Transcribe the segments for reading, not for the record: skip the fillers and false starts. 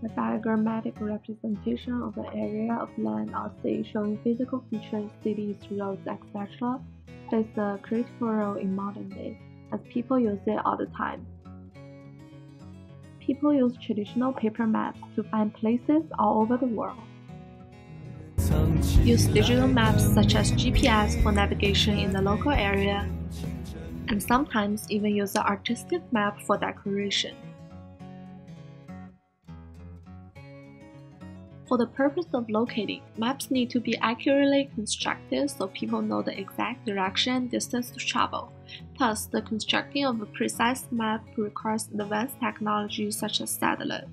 A diagrammatic representation of an area of land or sea showing physical features, cities, roads, etc., plays a critical role in modern day, as people use it all the time. People use traditional paper maps to find places all over the world. Use digital maps such as GPS for navigation in the local area, and sometimes even use an artistic map for decoration. For the purpose of locating, maps need to be accurately constructed so people know the exact direction and distance to travel. Thus, the constructing of a precise map requires advanced technology such as satellite.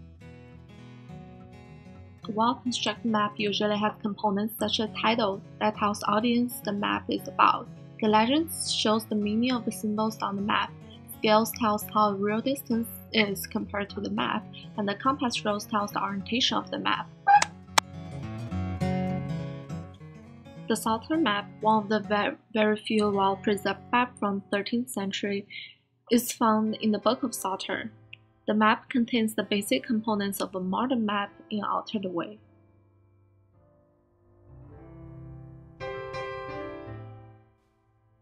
A well-constructed map usually has components such as titles that tells audience the map is about. The legend shows the meaning of the symbols on the map. Scales tells how real distance is compared to the map, and the compass rose tells the orientation of the map. The Psalter Map, one of the very few well-preserved maps from the 13th century, is found in the Book of Psalter. The map contains the basic components of a modern map in an altered way.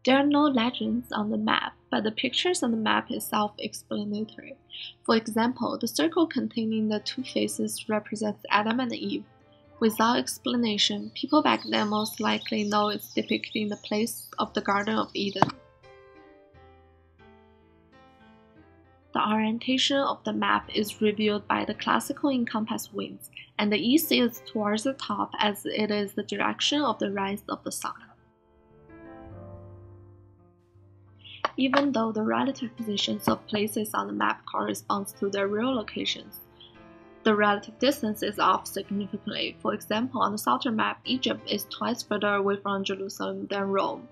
There are no legends on the map, but the pictures on the map is self-explanatory. For example, the circle containing the two faces represents Adam and Eve. Without explanation, people back then most likely know it's depicting the place of the Garden of Eden. The orientation of the map is revealed by the classical encompass winds, and the east is towards the top as it is the direction of the rise of the sun. Even though the relative positions of places on the map corresponds to their real locations, the relative distance is off significantly. For example, on the Psalter map, Egypt is twice further away from Jerusalem than Rome.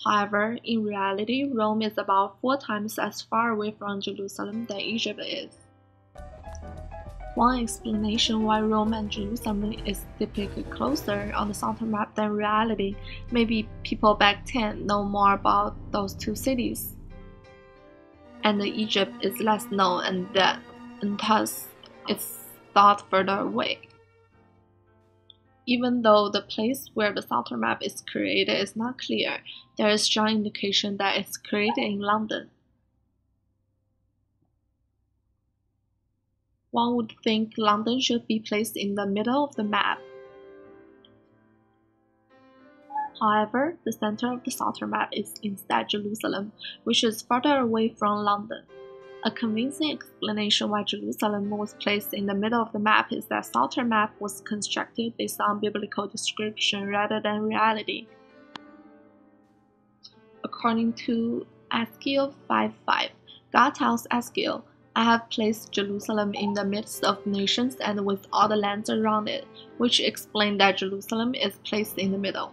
However, in reality, Rome is about 4 times as far away from Jerusalem than Egypt is. One explanation why Rome and Jerusalem is depicted closer on the Psalter map than reality may be people back then know more about those two cities, and Egypt is less known and thus it's thought further away. Even though the place where the Psalter map is created is not clear, there is strong indication that it's created in London. One would think London should be placed in the middle of the map. However, the center of the Psalter map is instead Jerusalem, which is farther away from London. A convincing explanation why Jerusalem was placed in the middle of the map is that Psalter map was constructed based on biblical description rather than reality. According to Ezekiel 5:5, God tells Ezekiel, "I have placed Jerusalem in the midst of nations and with all the lands around it," which explains that Jerusalem is placed in the middle.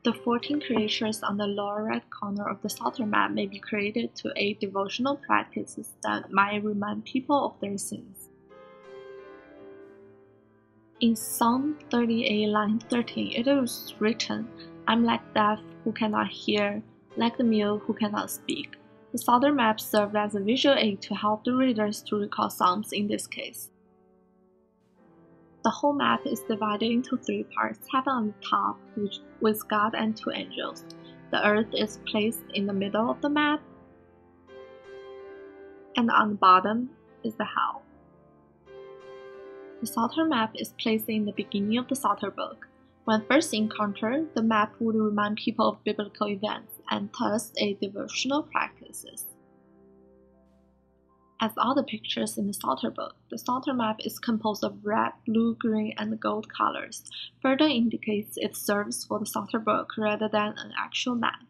The 14 creatures on the lower right corner of the Psalter map may be created to aid devotional practices that might remind people of their sins. In Psalm 38, line 13, it is written, "I'm like deaf who cannot hear, like the mute who cannot speak." The Psalter map served as a visual aid to help the readers to recall Psalms in this case. The whole map is divided into 3 parts: heaven on the top, with God and 2 angels. The earth is placed in the middle of the map, and on the bottom is the hell. The Psalter map is placed in the beginning of the Psalter book. When first encountered, the map would remind people of biblical events and thus aid devotional practices. As all the pictures in the Psalter book, the Psalter map is composed of red, blue, green, and gold colors, further indicates it serves for the Psalter book rather than an actual map.